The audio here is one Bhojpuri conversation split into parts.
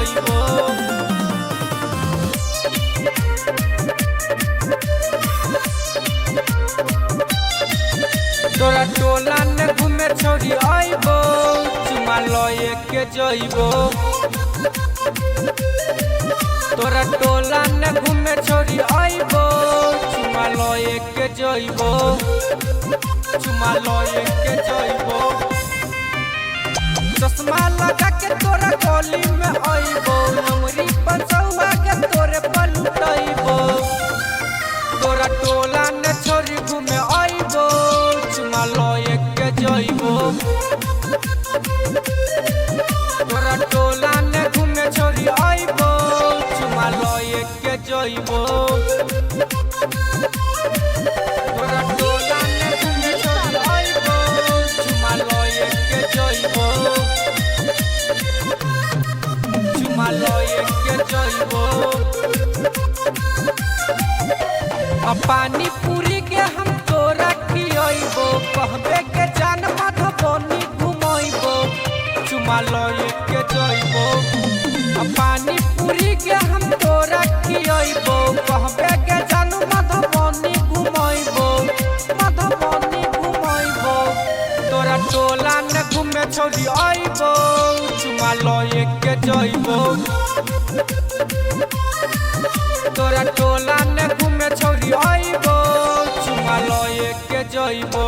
जइबो। तोरा टोला ने घूमे छोड़ी आइबो, चुमा लए के जइबो। तोरा टोला ने घूमे छोड़ी आइबो, चुमा लए के जइबो। चुमा लए के जइबो। चश्मा लगा के तोरा गली में आइबो, नमरी पंचौआ के तोरे पलटइबो। तोरा टोला ने छोड़ी घूमे आइबो, चुमा लए के जइबो। तोरा टोला ने घूमे छोड़ी आइबो, चुमा लए के जइबो। तोरा टोला ने घूमे छोड़ी आइबो, चुमा लए के जइबो। चुमा लए के जइबो। पानी पूरी के हम तोरा खियइबो, कहबे के जान मधुबनी घुमइबो। चुमा लए के जइबो। पानी पूरी के हम तोरा खियइबो, कहबे के जान मधुबनी घुमइबो। मधुबनी घुमइबो। तोरा टोला ने घूमे छोड़ी आइबो, चुमा लए के जइबो। तोरा टोला ने घूमे छोड़ी आइबो, चुमा लए के जइबो।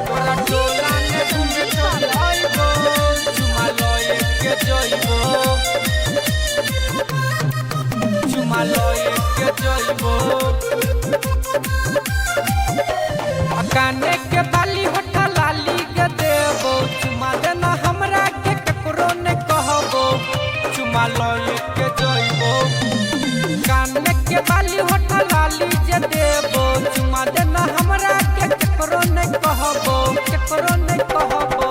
तोरा टोला ने घूमे छोड़ी आइबो, चुमा लए के जइबो। चुमा लए के जइबो। काने के बाली होठा लाली के देबो, चुमा देना हमरा के ककरो ने कहबो। चुमा लए के जइबो। काने के बाली होठा लाली जे देबो, चुमा देना हमरा के ककरो ने कहबो। ककरो ने कहबो।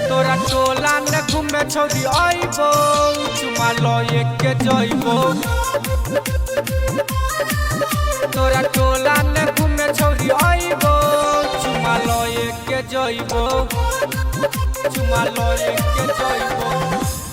तोरा टोला ने घूमे छोड़ी आइबो, चुमा लए के जइबो। तोरा टोला ने घूमे छोड़ी आइबो, चुमा लए के जइबो। चुमा लए के जइबो।